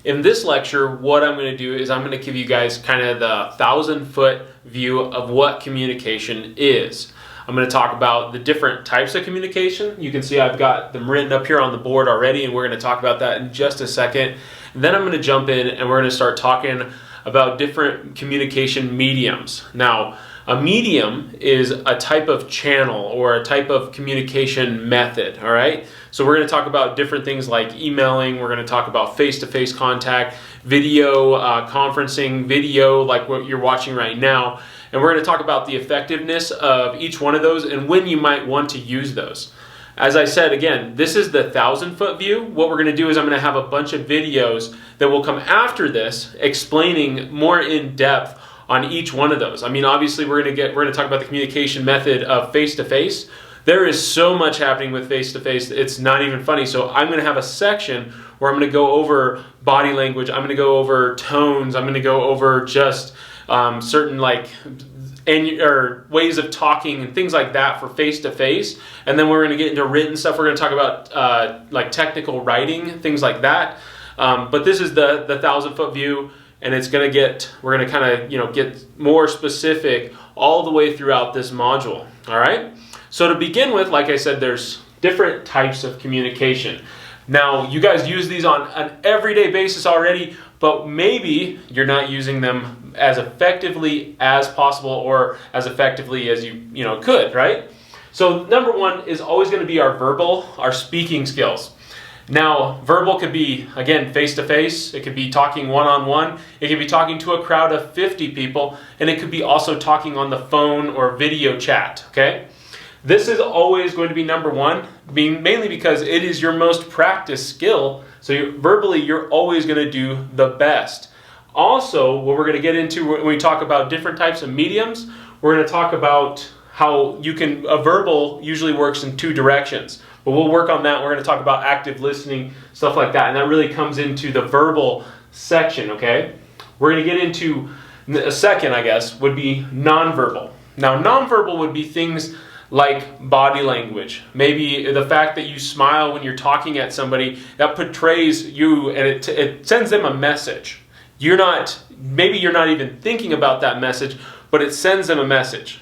In this lecture, what I'm going to do is I'm going to give you guys kind of the 1,000-foot view of what communication is. I'm going to talk about the different types of communication. You can see I've got them written up here on the board already, and we're going to talk about that in just a second. And then I'm going to jump in and we're going to start talking about different communication mediums. Now, a medium is a type of channel or a type of communication method, all right? So we're going to talk about different things like emailing, we're going to talk about face-to-face contact, video conferencing, video like what you're watching right now, and we're going to talk about the effectiveness of each one of those and when you might want to use those. As I said, again, this is the 1,000-foot view. What we're going to do is I'm going to have a bunch of videos that will come after this explaining more in depth on each one of those. I mean, obviously we're going to talk about the communication method of face-to-face. There is so much happening with face-to-face, it's not even funny. So I'm going to have a section where I'm going to go over body language, I'm going to go over tones, I'm going to go over just certain or ways of talking and things like that for face-to-face. And then we're going to get into written stuff. We're going to talk about like technical writing, things like that. But this is the 1,000-foot view. And it's going to we're going to kind of, get more specific all the way throughout this module, all right? So to begin with, like I said, there's different types of communication. Now, you guys use these on an everyday basis already, but maybe you're not using them as effectively as possible or as effectively as you could, right? So number one is always going to be our speaking skills. Now, verbal could be, again, face-to-face. It could be talking one-on-one. It could be talking to a crowd of 50 people. And it could be also talking on the phone or video chat, okay? This is always going to be number one, mainly because it is your most practiced skill. So verbally, you're always going to do the best. Also, what we're going to get into when we talk about different types of mediums, we're going to talk about how a verbal usually works in two directions. But we'll work on that. We're going to talk about active listening, stuff like that. And that really comes into the verbal section, okay? We're going to get into a second, I guess, would be nonverbal. Now, nonverbal would be things like body language. Maybe the fact that you smile when you're talking at somebody, that portrays you and it sends them a message. Maybe you're not even thinking about that message, but it sends them a message.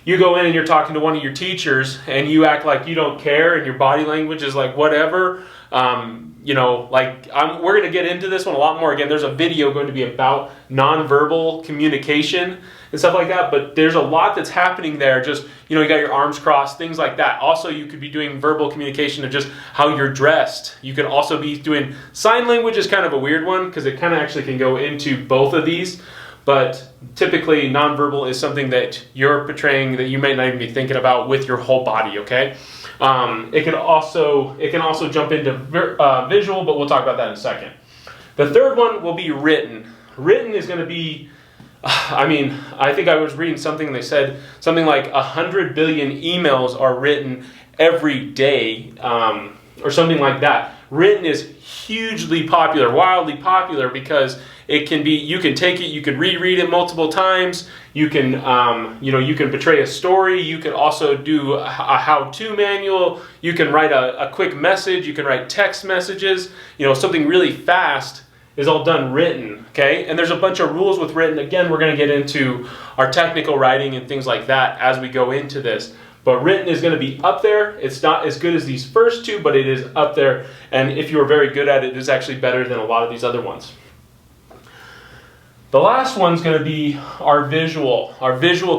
You go in and you're talking to one of your teachers and you act like you don't care and your body language is like whatever. We're going to get into this one a lot more. Again, there's a video going to be about nonverbal communication and stuff like that, but there's a lot that's happening there. Just, you got your arms crossed, things like that. Also, you could be doing verbal communication of just how you're dressed. You could also be doing sign language is kind of a weird one because it kind of actually can go into both of these. But typically, nonverbal is something that you're portraying that you may not even be thinking about with your whole body, okay? It can also jump into visual, but we'll talk about that in a second. The third one will be written. Written is going to be, I think I was reading something, they said something like 100 billion emails are written every day, or something like that. Written is hugely popular, wildly popular, because you can take it, you can reread it multiple times, you can portray a story, you can also do a how-to manual, you can write a quick message, you can write text messages, something really fast is all done written, okay? And there's a bunch of rules with written. Again, we're going to get into our technical writing and things like that as we go into this. But written is going to be up there. It's not as good as these first two, but it is up there. And if you are very good at it, it's actually better than a lot of these other ones. The last one's going to be our visual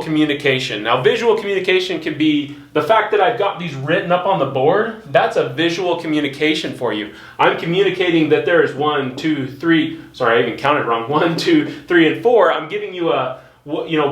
communication. Now, visual communication can be the fact that I've got these written up on the board. That's a visual communication for you. I'm communicating that there is 1, 2, 3. Sorry, I even counted wrong. 1, 2, 3, and 4. I'm giving you a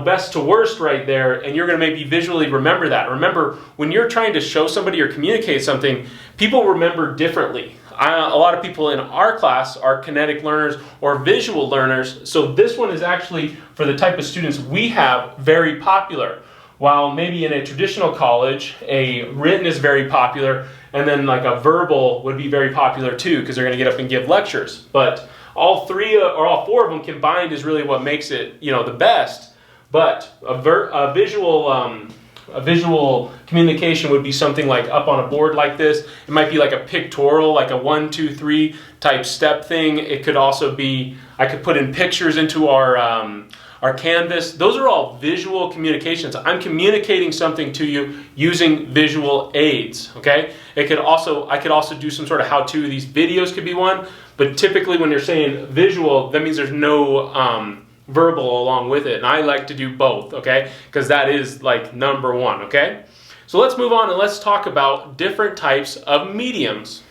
best to worst right there, and you're going to maybe visually remember that. Remember, when you're trying to show somebody or communicate something, people remember differently. A lot of people in our class are kinetic learners or visual learners, so this one is actually, for the type of students we have, very popular. While maybe in a traditional college, a written is very popular, and then like a verbal would be very popular too, because they're going to get up and give lectures. But all four of them combined is really what makes it, the best. But a visual A visual communication would be something like up on a board like this. It might be like a pictorial, like a 1, 2, 3 type step thing. It could also be, I could put in pictures into our canvas. Those are all visual communications. I'm communicating something to you using visual aids, okay? I could also do some sort of how-to. These videos could be one, but typically when you're saying visual, that means there's no verbal along with it, and I like to do both, okay? Because that is like number one, okay? So let's move on and let's talk about different types of mediums.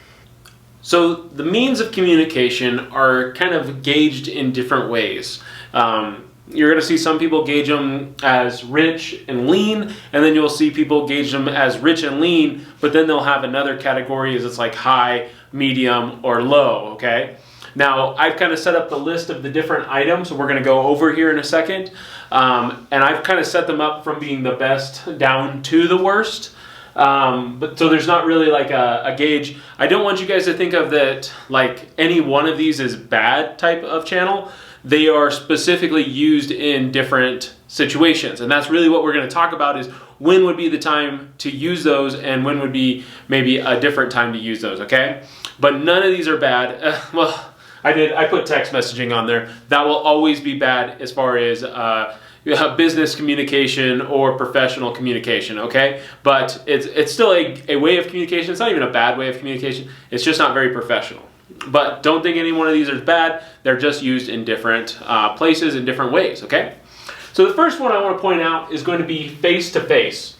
So the means of communication are kind of gauged in different ways. You're going to see some people gauge them as rich and lean, and then you'll see people gauge them as rich and lean, but then they'll have another category as it's like high, medium, or low, okay? Now, I've kind of set up the list of the different items, so we're going to go over here in a second, and I've kind of set them up from being the best down to the worst. But so there's not really like a gauge. I don't want you guys to think of that like any one of these is bad type of channel. They are specifically used in different situations, and that's really what we're going to talk about is when would be the time to use those and when would be maybe a different time to use those, okay? But none of these are bad. Well, I put text messaging on there. That will always be bad as far as business communication or professional communication, okay? But it's still a way of communication. It's not even a bad way of communication. It's just not very professional. But don't think any one of these is bad. They're just used in different places in different ways, okay? So the first one I want to point out is going to be face-to-face.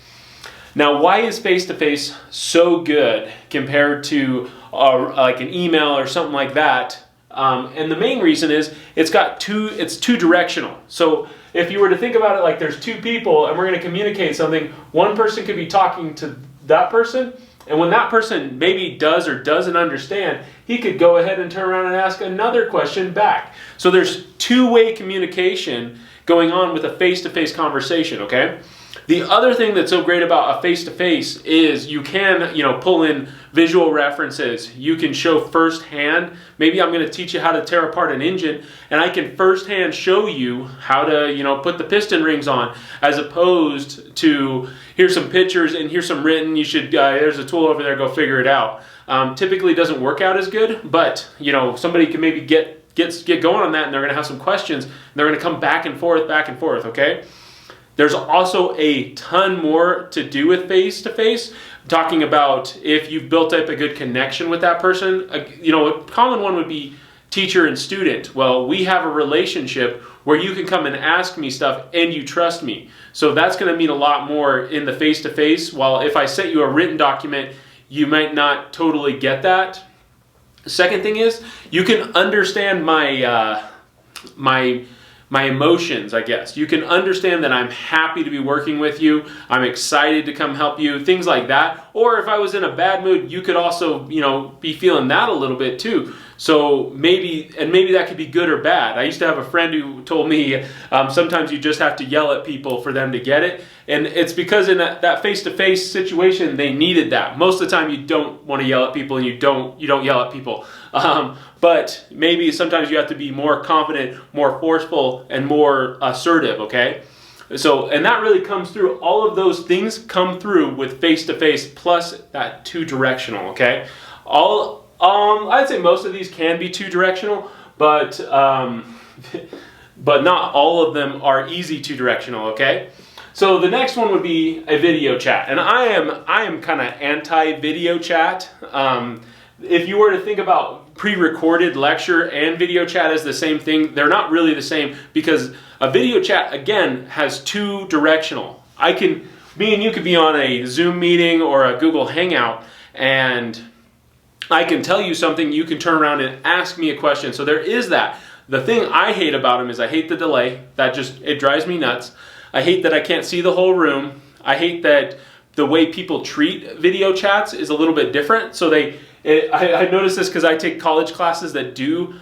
Now, why is face-to-face so good compared to like an email or something like that? And the main reason is it's two directional. So if you were to think about it like there's two people and we're going to communicate something, one person could be talking to that person, and when that person maybe does or doesn't understand, he could go ahead and turn around and ask another question back. So there's two-way communication going on with a face-to-face conversation, okay? The other thing that's so great about a face-to-face is you can, pull in visual references. You can show firsthand. Maybe I'm going to teach you how to tear apart an engine, and I can firsthand show you how to, put the piston rings on, as opposed to here's some pictures and here's some written. You should there's a tool over there. Go figure it out. Typically, it doesn't work out as good, but somebody can maybe get going on that, and they're going to have some questions. And they're going to come back and forth, okay? There's also a ton more to do with face-to-face. Talking about if you've built up a good connection with that person. A common one would be teacher and student. Well, we have a relationship where you can come and ask me stuff and you trust me. So that's going to mean a lot more in the face-to-face. While if I sent you a written document, you might not totally get that. The second thing is you can understand my emotions, I guess. You can understand that I'm happy to be working with you. I'm excited to come help you, things like that. Or if I was in a bad mood, you could also, be feeling that a little bit too. So maybe that could be good or bad. I used to have a friend who told me sometimes you just have to yell at people for them to get it. And it's because in that face-to-face situation, they needed that. Most of the time you don't want to yell at people and you don't yell at people. But maybe sometimes you have to be more confident, more forceful, and more assertive, okay? So, and that really comes through. All of those things come through with face-to-face plus that two-directional, okay? I'd say most of these can be two-directional, but not all of them are easy two-directional, okay? So the next one would be a video chat, and I am kind of anti-video chat. If you were to think about pre-recorded lecture and video chat as the same thing, they're not really the same because a video chat, again, has two-directional. Me and you could be on a Zoom meeting or a Google Hangout, and I can tell you something, you can turn around and ask me a question. So there is that. The thing I hate about them is I hate the delay. It drives me nuts. I hate that I can't see the whole room. I hate that the way people treat video chats is a little bit different. So I noticed this because I take college classes that do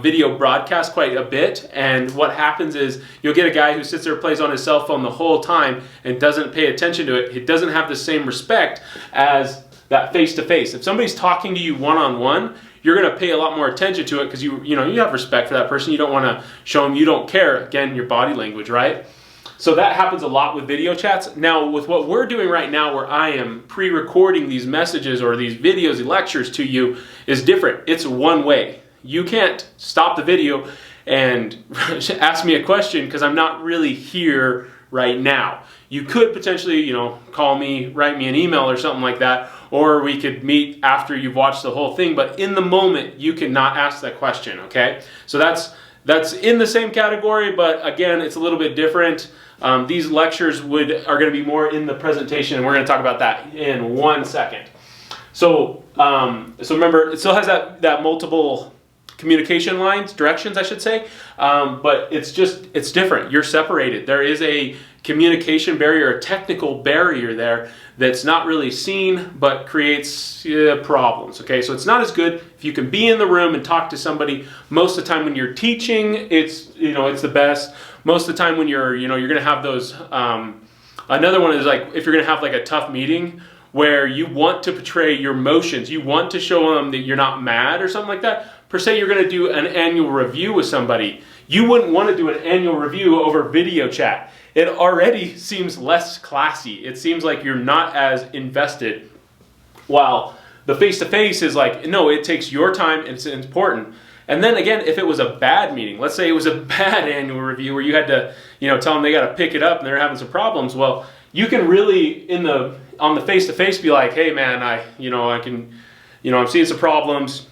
video broadcast quite a bit, and what happens is you'll get a guy who sits there and plays on his cell phone the whole time and doesn't pay attention to it. He doesn't have the same respect as that face-to-face. If somebody's talking to you one-on-one, you're going to pay a lot more attention to it because you have respect for that person. You don't want to show them you don't care. Again, your body language, right? So that happens a lot with video chats. Now, with what we're doing right now, where I am pre-recording these messages or these videos, these lectures to you, is different. It's one way. You can't stop the video and ask me a question because I'm not really here right now. You could potentially, you know, call me, write me an email or something like that, or we could meet after you've watched the whole thing, but in the moment, you cannot ask that question, okay? So that's in the same category, but again, it's a little bit different. These lectures are going to be more in the presentation, and we're going to talk about that in 1 second. So remember, it still has that multiple communication lines, directions, I should say, but it's different. You're separated. There is a communication barrier, a technical barrier there that's not really seen, but creates problems. Okay, so it's not as good if you can be in the room and talk to somebody. Most of the time when you're teaching, it's the best. Most of the time when you're going to have those. Another one is like if you're going to have like a tough meeting where you want to portray your emotions, you want to show them that you're not mad or something like that. Per se, you're going to do an annual review with somebody. You wouldn't want to do an annual review over video chat. It already seems less classy. It seems like you're not as invested. While the face-to-face is like, no, it takes your time, it's important. And then again, if it was a bad meeting, let's say it was a bad annual review where you had to, tell them they got to pick it up and they're having some problems. Well, you can really on the face-to-face be like, hey man, I'm seeing some problems.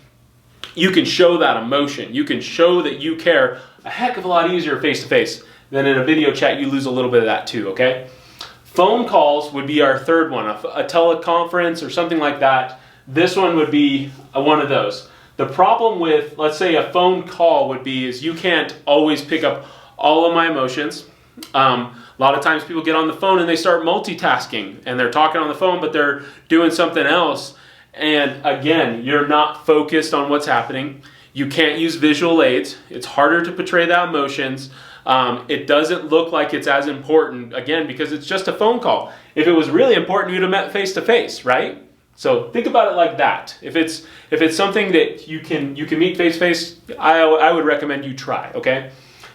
You can show that emotion. You can show that you care a heck of a lot easier face-to-face than in a video chat. You lose a little bit of that too, okay? Phone calls would be our third one, a teleconference or something like that. This one would be one of those. The problem with, let's say, a phone call is you can't always pick up all of my emotions. A lot of times people get on the phone and they start multitasking and they're talking on the phone but they're doing something else. And again, you're not focused on what's happening. You can't use visual aids. It's harder to portray the emotions. It doesn't look like it's as important, again, because it's just a phone call. If it was really important, you'd have met face to face, right? So think about it like that. If it's something that you can meet face to face, I would recommend you try, okay?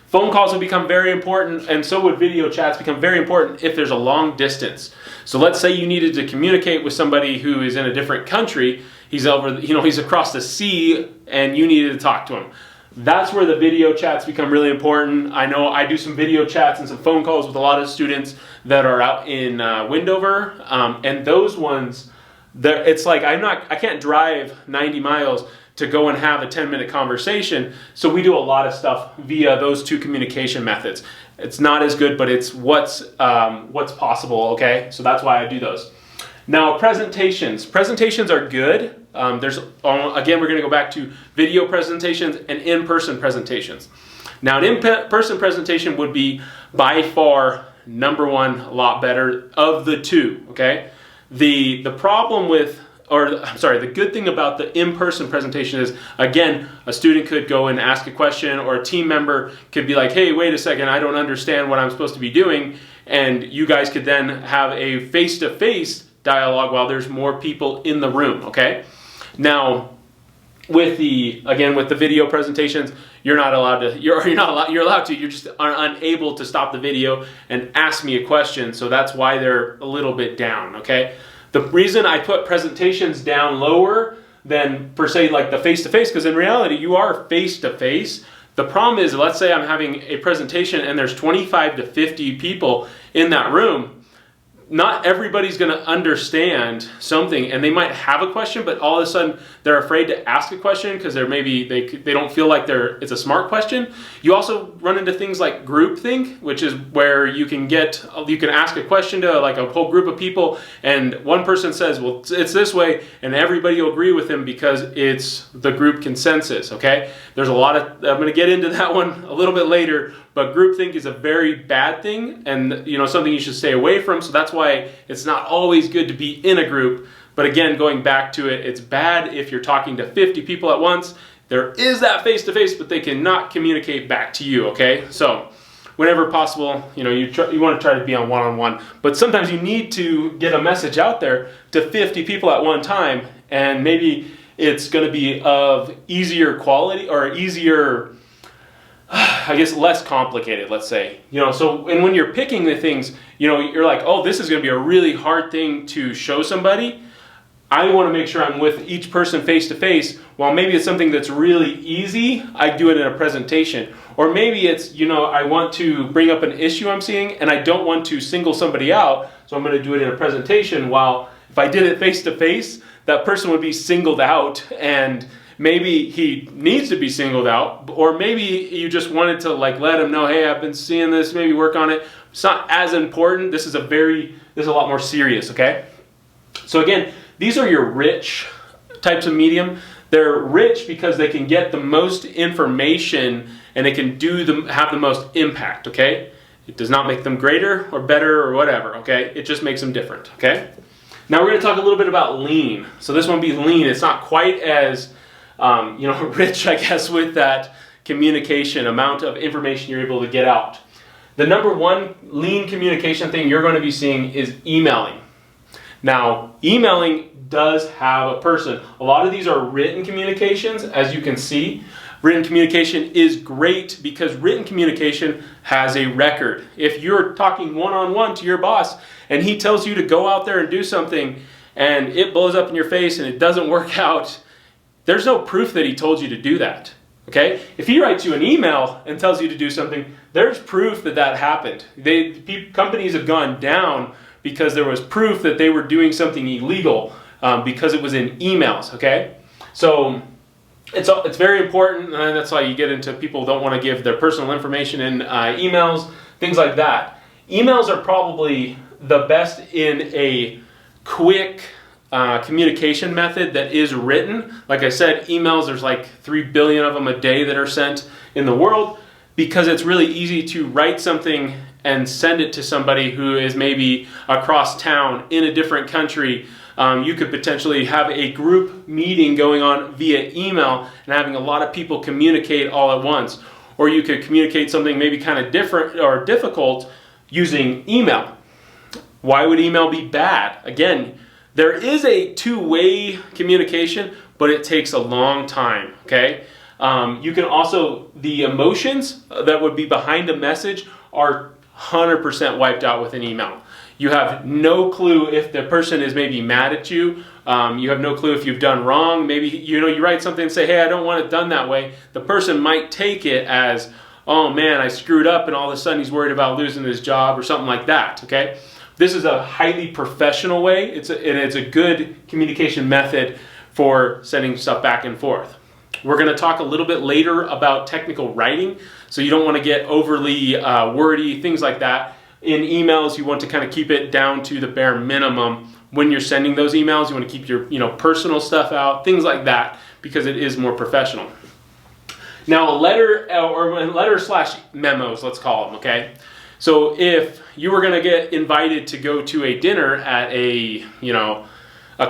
Phone calls will become very important, and so would video chats become very important if there's a long distance. So let's say you needed to communicate with somebody who is in a different country. He's across the sea, and you needed to talk to him. That's where the video chats become really important. I know I do some video chats and some phone calls with a lot of students that are out in Windover, and those ones, it's like I can't drive 90 miles to go and have a 10-minute conversation. So we do a lot of stuff via those two communication methods. It's not as good, but it's what's possible, okay? So that's why I do those. Now, presentations. Presentations are good. Again, we're gonna go back to video presentations and in-person presentations. Now, an in-person presentation would be by far number one, a lot better of the two, okay? The good thing about the in-person presentation is, again, a student could go and ask a question, or a team member could be like, hey, wait a second, I don't understand what I'm supposed to be doing, and you guys could then have a face-to-face dialogue while there's more people in the room, okay? Now, with the video presentations, you're allowed to, you just are unable to stop the video and ask me a question, so that's why they're a little bit down, okay? The reason I put presentations down lower than, per se, like the face-to-face, because in reality, you are face-to-face. The problem is, let's say I'm having a presentation and there's 25 to 50 people in that room. Not everybody's going to understand something, and they might have a question, but all of a sudden they're afraid to ask a question because they don't feel like it's a smart question. You also run into things like groupthink, which is where you can ask a question to like a whole group of people, and one person says, well, it's this way, and everybody will agree with him because it's the group consensus, okay? There's I'm going to get into that one a little bit later, but groupthink is a very bad thing, and something you should stay away from. So that's why it's not always good to be in a group. But again, going back to it, it's bad if you're talking to 50 people at once. There is that face-to-face, but they cannot communicate back to you, okay? So whenever possible, you want to try to be on one-on-one. But sometimes you need to get a message out there to 50 people at one time, and maybe it's going to be of easier quality or easier I guess less complicated, let's say. So and when you're picking the things, you're like, oh, this is going to be a really hard thing to show somebody. I want to make sure I'm with each person face to face. While maybe it's something that's really easy, I do it in a presentation. Or maybe it's, I want to bring up an issue I'm seeing and I don't want to single somebody out, so I'm going to do it in a presentation. While if I did it face to face, that person would be singled out, and maybe he needs to be singled out, or maybe you just wanted to let him know, hey, I've been seeing this, maybe work on it. It's not as important. This is a lot more serious, okay? So again, these are your rich types of medium. They're rich because they can get the most information and they can have the most impact, okay? It does not make them greater or better or whatever, okay? It just makes them different, okay? Now we're going to talk a little bit about lean. So this one will be lean. It's not quite as rich, I guess, with that communication amount of information you're able to get out. The number one lean communication thing you're going to be seeing is emailing. Now, emailing does have a person. A lot of these are written communications, as you can see. Written communication is great because written communication has a record. If you're talking one-on-one to your boss and he tells you to go out there and do something and it blows up in your face and it doesn't work out, there's no proof that he told you to do that. Okay? If he writes you an email and tells you to do something, there's proof that that happened. Companies have gone down because there was proof that they were doing something illegal because it was in emails, okay? So it's very important, and that's why you get into people don't want to give their personal information in emails, things like that. Emails are probably the best in a quick communication method that is written. Like I said, emails, there's like 3 billion of them a day that are sent in the world because it's really easy to write something and send it to somebody who is maybe across town in a different country. You could potentially have a group meeting going on via email and having a lot of people communicate all at once. Or you could communicate something maybe kind of different or difficult using email. Why would email be bad? Again, there is a two-way communication, but it takes a long time, okay? You can also, the emotions that would be behind a message are 100% wiped out with an email. You have no clue if the person is maybe mad at you. You have no clue if you've done wrong. Maybe you write something and say, hey, I don't want it done that way. The person might take it as, oh man, I screwed up, and all of a sudden he's worried about losing his job or something like that, okay? This is a highly professional way. It's a good communication method for sending stuff back and forth. We're going to talk a little bit later about technical writing, so you don't want to get overly wordy, things like that. In emails, you want to kind of keep it down to the bare minimum. When you're sending those emails, you want to keep your personal stuff out, things like that, because it is more professional. Now, a letter/memos, let's call them, okay? So if you were going to get invited to go to a dinner at a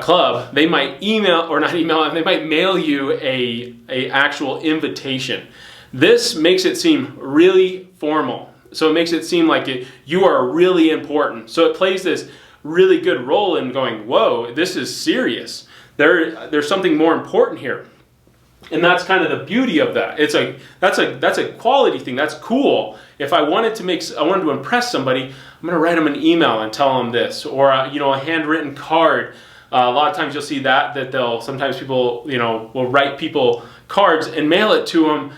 club, they might they might mail you a actual invitation. This makes it seem really formal. So it makes it seem like you are really important. So it plays this really good role in going, whoa, this is serious. There's something more important here. And that's kind of the beauty of that. That's a quality thing. That's cool. If I wanted to impress somebody, I'm going to write them an email and tell them this, or a handwritten card. A lot of times you'll see that sometimes people will write people cards and mail it to them,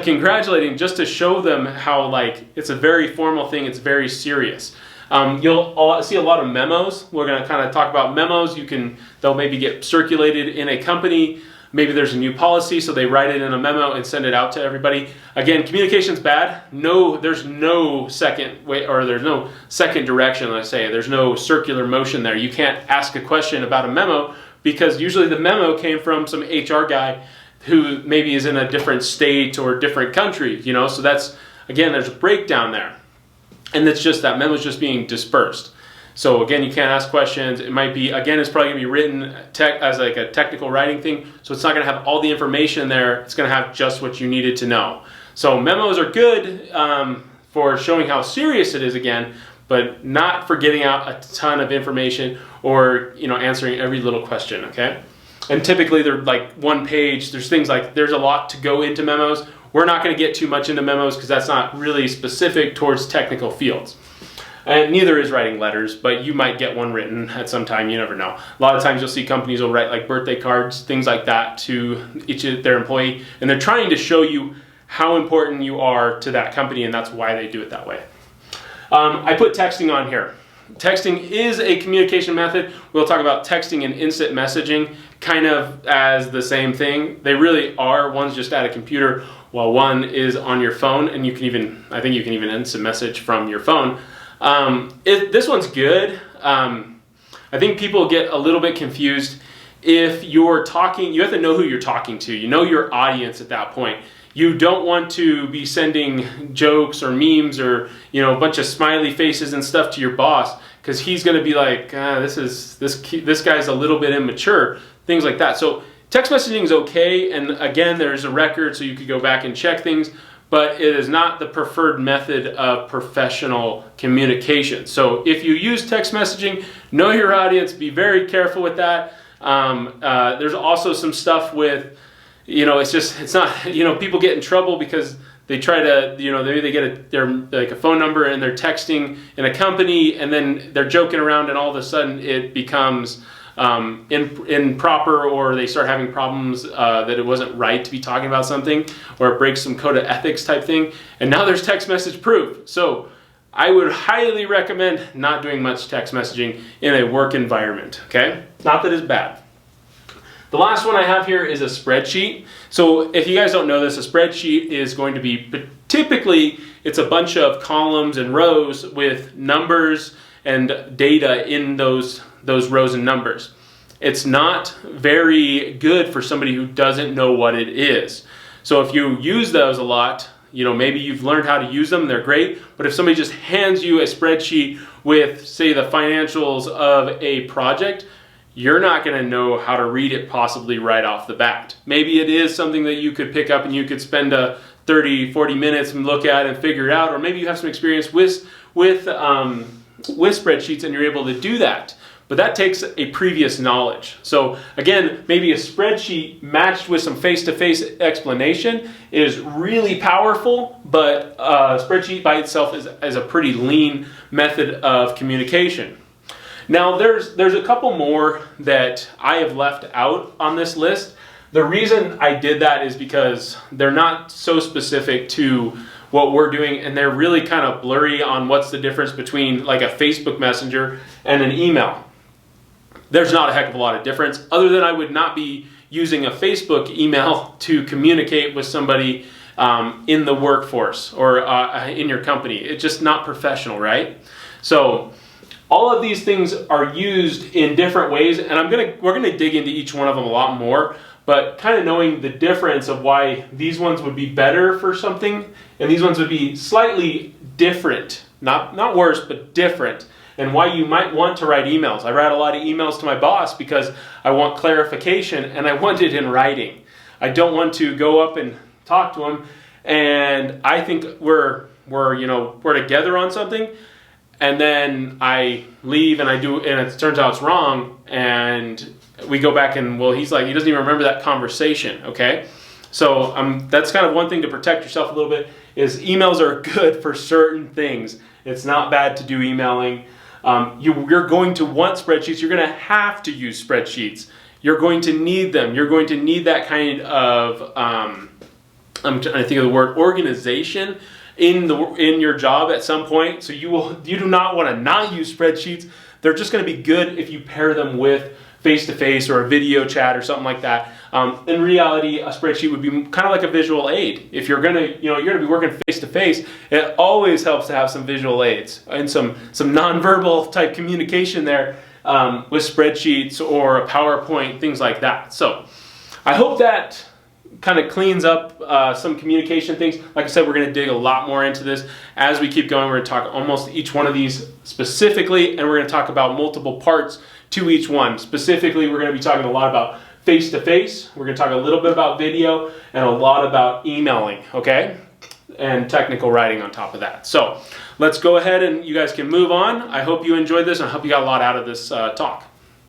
congratulating, just to show them how it's a very formal thing. It's very serious. You'll see a lot of memos. We're going to kind of talk about memos. They'll maybe get circulated in a company. Maybe there's a new policy, so they write it in a memo and send it out to everybody. Again, communication's bad. There's no second way, or there's no second direction, let's say. There's no circular motion there. You can't ask a question about a memo because usually the memo came from some HR guy who maybe is in a different state or different country, so that's, again, there's a breakdown there. And it's just that memo's just being dispersed. So again, you can't ask questions. It might be, again, it's probably going to be written as like a technical writing thing, so it's not going to have all the information there. It's going to have just what you needed to know. So memos are good for showing how serious it is again, but not for getting out a ton of information or answering every little question, okay? And typically they're like one page. There's things like, there's a lot to go into memos. We're not going to get too much into memos because that's not really specific towards technical fields. And neither is writing letters, but you might get one written at some time, you never know. A lot of times you'll see companies will write like birthday cards, things like that to each of their employee, and they're trying to show you how important you are to that company, and that's why they do it that way. I put texting on here. Texting is a communication method. We'll talk about texting and instant messaging kind of as the same thing. They really are. One's just at a computer while one is on your phone, and you can even, I think you can even instant message from your phone. This one's good. I think people get a little bit confused. If you're talking, you have to know who you're talking to. You know your audience at that point. You don't want to be sending jokes or memes or, you know, a bunch of smiley faces and stuff to your boss, because he's going to be like, this guy's a little bit immature, things like that. So text messaging is okay, and again, there's a record so you could go back and check things, but it is not the preferred method of professional communication. So if you use text messaging, know your audience, be very careful with that. There's also some stuff with, you know, it's not, you know, people get in trouble because they try to, you know, maybe they get their like a phone number and they're texting in a company, and then they're joking around, and all of a sudden it becomes improper, or they start having problems that it wasn't right to be talking about something, or it breaks some code of ethics type thing, and now there's text message proof. So I would highly recommend not doing much text messaging in a work environment, okay? Not that it's bad. The last one I have here is a spreadsheet. So if you guys don't know this, a spreadsheet is going to be, typically it's a bunch of columns and rows with numbers and data in those rows and numbers. It's not very good for somebody who doesn't know what it is. So if you use those a lot, you know, maybe you've learned how to use them, they're great, but if somebody just hands you a spreadsheet with, say, the financials of a project, you're not going to know how to read it possibly right off the bat. Maybe it is something that you could pick up and you could spend 30, 40 minutes and look at and figure it out, or maybe you have some experience with spreadsheets and you're able to do that. But that takes a previous knowledge. So again, maybe a spreadsheet matched with some face-to-face explanation is really powerful, but a spreadsheet by itself is a pretty lean method of communication. Now there's a couple more that I have left out on this list. The reason I did that is because they're not so specific to what we're doing, and they're really kind of blurry on what's the difference between like a Facebook Messenger and an email. There's not a heck of a lot of difference, other than I would not be using a Facebook email to communicate with somebody in the workforce or in your company. It's just not professional, right? So all of these things are used in different ways, and we're gonna dig into each one of them a lot more, but kind of knowing the difference of why these ones would be better for something and these ones would be slightly different, not worse, but different, and why you might want to write emails. I write a lot of emails to my boss because I want clarification and I want it in writing. I don't want to go up and talk to him and I think we're together on something, and then I leave and it turns out it's wrong, and we go back and, well, he's like, he doesn't even remember that conversation, okay? So that's kind of one thing to protect yourself a little bit, is emails are good for certain things. It's not bad to do emailing. You're going to want spreadsheets. You're going to have to use spreadsheets. You're going to need them. You're going to need that kind of, I'm trying to think of the word, organization in your job at some point. So you do not want to not use spreadsheets. They're just going to be good if you pair them with face-to-face or a video chat or something like that. In reality, a spreadsheet would be kind of like a visual aid. If you're gonna be working face-to-face, it always helps to have some visual aids and some nonverbal type communication there with spreadsheets or a PowerPoint, things like that. So I hope that kind of cleans up some communication things. Like I said, we're going to dig a lot more into this as we keep going. We're going to talk almost each one of these specifically, and we're going to talk about multiple parts to each one. Specifically, we're going to be talking a lot about face-to-face. We're going to talk a little bit about video and a lot about emailing, okay? And technical writing on top of that. So let's go ahead and you guys can move on. I hope you enjoyed this, and I hope you got a lot out of this talk.